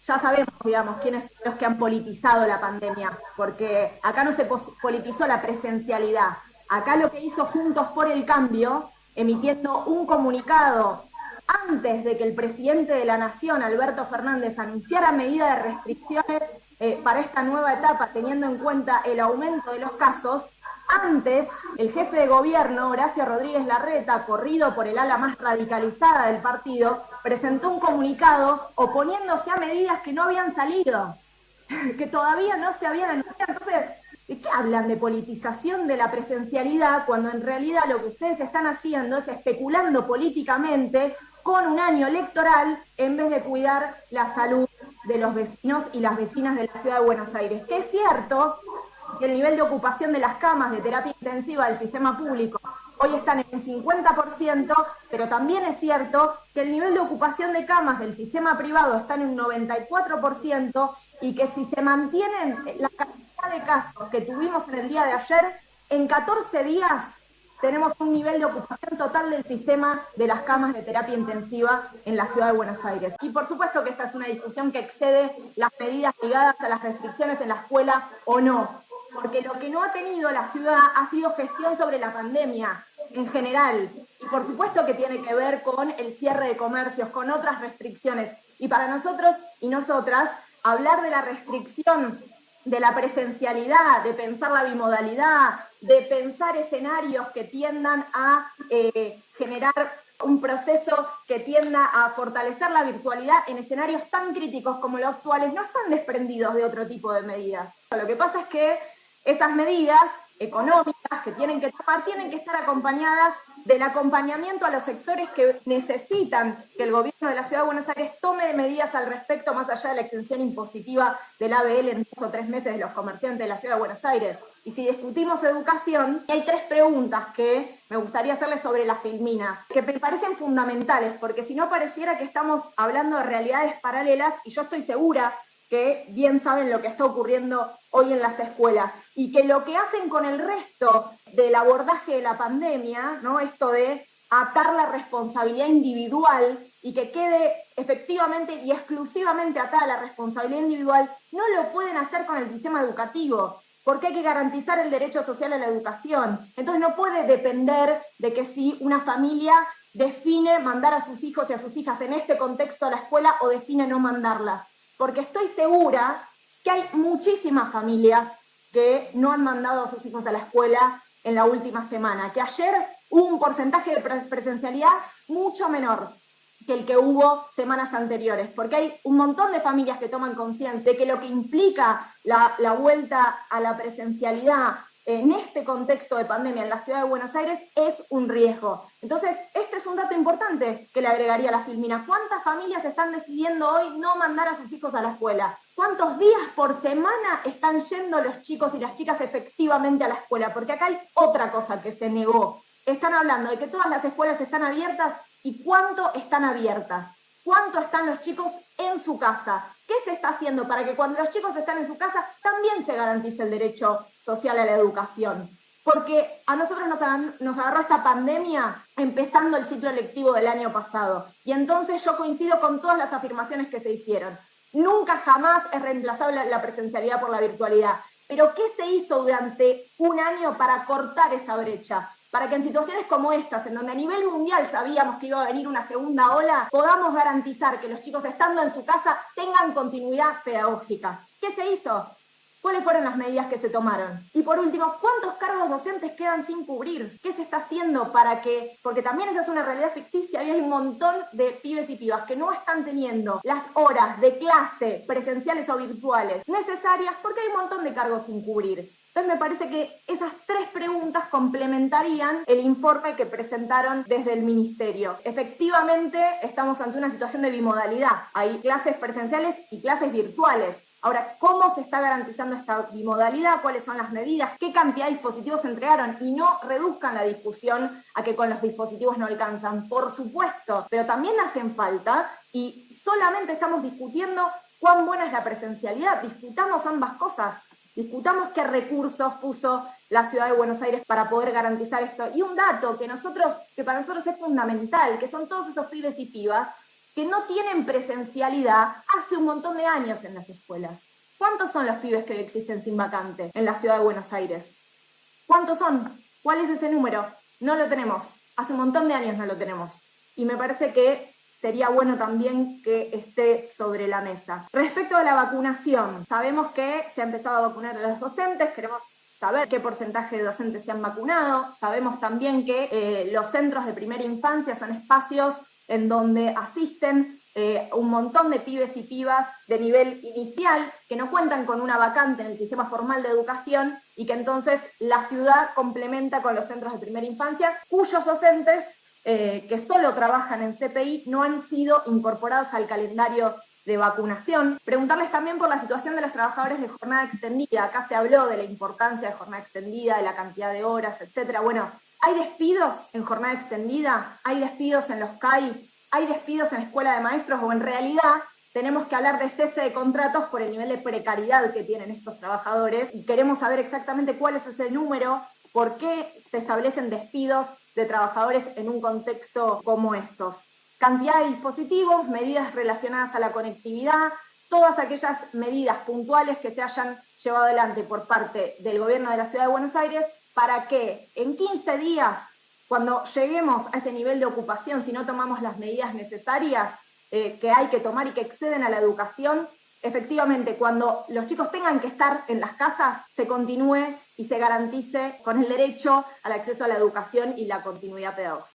ya sabemos, digamos, quiénes son los que han politizado la pandemia, porque acá no se politizó la presencialidad. Acá lo que hizo Juntos por el Cambio, emitiendo un comunicado antes de que el presidente de la Nación, Alberto Fernández, anunciara medidas de restricciones para esta nueva etapa, teniendo en cuenta el aumento de los casos, antes, el jefe de gobierno, Horacio Rodríguez Larreta, corrido por el ala más radicalizada del partido, presentó un comunicado oponiéndose a medidas que no habían salido, que todavía no se habían anunciado. Entonces, ¿de qué hablan de politización de la presencialidad cuando en realidad lo que ustedes están haciendo es especulando políticamente con un año electoral en vez de cuidar la salud de los vecinos y las vecinas de la ciudad de Buenos Aires? Que es cierto que el nivel de ocupación de las camas de terapia intensiva del sistema público hoy están en un 50%, pero también es cierto que el nivel de ocupación de camas del sistema privado está en un 94% y que si se mantienen la cantidad de casos que tuvimos en el día de ayer, en 14 días tenemos un nivel de ocupación total del sistema de las camas de terapia intensiva en la ciudad de Buenos Aires. Y por supuesto que esta es una discusión que excede las medidas ligadas a las restricciones en la escuela o no, porque lo que no ha tenido la ciudad ha sido gestión sobre la pandemia en general. Y por supuesto que tiene que ver con el cierre de comercios, con otras restricciones. Y para nosotros y nosotras, hablar de la restricción de la presencialidad, de pensar la bimodalidad, de pensar escenarios que tiendan a generar un proceso que tienda a fortalecer la virtualidad en escenarios tan críticos como los actuales, no están desprendidos de otro tipo de medidas. Lo que pasa es que esas medidas económicas que tienen que tomar tienen que estar acompañadas del acompañamiento a los sectores que necesitan que el gobierno de la Ciudad de Buenos Aires tome medidas al respecto, más allá de la extensión impositiva del ABL en 2 o 3 meses de los comerciantes de la Ciudad de Buenos Aires. Y si discutimos educación, hay 3 preguntas que me gustaría hacerles sobre las filminas, que me parecen fundamentales, porque si no pareciera que estamos hablando de realidades paralelas, y yo estoy segura que bien saben lo que está ocurriendo hoy en las escuelas y que lo que hacen con el resto del abordaje de la pandemia, ¿no? Esto de atar la responsabilidad individual y que quede efectivamente y exclusivamente atada la responsabilidad individual, no lo pueden hacer con el sistema educativo, porque hay que garantizar el derecho social a la educación. Entonces no puede depender de que si una familia define mandar a sus hijos y a sus hijas en este contexto a la escuela o define no mandarlas. Porque estoy segura que hay muchísimas familias que no han mandado a sus hijos a la escuela en la última semana, que ayer hubo un porcentaje de presencialidad mucho menor que el que hubo semanas anteriores, porque hay un montón de familias que toman conciencia de que lo que implica la vuelta a la presencialidad en este contexto de pandemia en la ciudad de Buenos Aires es un riesgo. Entonces, este es un dato importante que le agregaría a la Filmina. ¿Cuántas familias están decidiendo hoy no mandar a sus hijos a la escuela? ¿Cuántos días por semana están yendo los chicos y las chicas efectivamente a la escuela? Porque acá hay otra cosa que se negó. Están hablando de que todas las escuelas están abiertas y cuánto están abiertas. ¿Cuánto están los chicos en su casa? ¿Qué se está haciendo para que cuando los chicos están en su casa también se garantice el derecho social a la educación? Porque a nosotros nos agarró esta pandemia empezando el ciclo lectivo del año pasado. Y entonces yo coincido con todas las afirmaciones que se hicieron. Nunca jamás es reemplazable la presencialidad por la virtualidad. Pero ¿qué se hizo durante un año para cortar esa brecha? Para que en situaciones como estas, en donde a nivel mundial sabíamos que iba a venir una segunda ola, podamos garantizar que los chicos estando en su casa tengan continuidad pedagógica. ¿Qué se hizo? ¿Cuáles fueron las medidas que se tomaron? Y por último, ¿cuántos cargos docentes quedan sin cubrir? ¿Qué se está haciendo para que, porque también esa es una realidad ficticia y hay un montón de pibes y pibas que no están teniendo las horas de clase presenciales o virtuales necesarias porque hay un montón de cargos sin cubrir? Entonces me parece que esas 3 preguntas complementarían el informe que presentaron desde el Ministerio. Efectivamente, estamos ante una situación de bimodalidad. Hay clases presenciales y clases virtuales. Ahora, ¿cómo se está garantizando esta bimodalidad? ¿Cuáles son las medidas? ¿Qué cantidad de dispositivos se entregaron? Y no reduzcan la discusión a que con los dispositivos no alcanzan. Por supuesto, pero también hacen falta y solamente estamos discutiendo cuán buena es la presencialidad. Discutamos ambas cosas. Discutamos qué recursos puso la Ciudad de Buenos Aires para poder garantizar esto. Y un dato que para nosotros es fundamental, que son todos esos pibes y pibas que no tienen presencialidad hace un montón de años en las escuelas. ¿Cuántos son los pibes que existen sin vacante en la ciudad de Buenos Aires? ¿Cuántos son? ¿Cuál es ese número? No lo tenemos. Hace un montón de años no lo tenemos. Y me parece que sería bueno también que esté sobre la mesa. Respecto a la vacunación, sabemos que se ha empezado a vacunar a los docentes, queremos saber qué porcentaje de docentes se han vacunado, sabemos también que los centros de primera infancia son espacios en donde asisten un montón de pibes y pibas de nivel inicial que no cuentan con una vacante en el sistema formal de educación y que entonces la ciudad complementa con los centros de primera infancia, cuyos docentes que solo trabajan en CPI no han sido incorporados al calendario de vacunación. Preguntarles también por la situación de los trabajadores de jornada extendida. Acá se habló de la importancia de jornada extendida, de la cantidad de horas, etcétera. Bueno, ¿hay despidos en jornada extendida? ¿Hay despidos en los CAI? ¿Hay despidos en la escuela de maestros? ¿O en realidad tenemos que hablar de cese de contratos por el nivel de precariedad que tienen estos trabajadores? Y queremos saber exactamente cuál es ese número, por qué se establecen despidos de trabajadores en un contexto como estos. Cantidad de dispositivos, medidas relacionadas a la conectividad, todas aquellas medidas puntuales que se hayan llevado adelante por parte del gobierno de la Ciudad de Buenos Aires para que en 15 días, cuando lleguemos a ese nivel de ocupación, si no tomamos las medidas necesarias que hay que tomar y que exceden a la educación, efectivamente, cuando los chicos tengan que estar en las casas, se continúe y se garantice con el derecho al acceso a la educación y la continuidad pedagógica.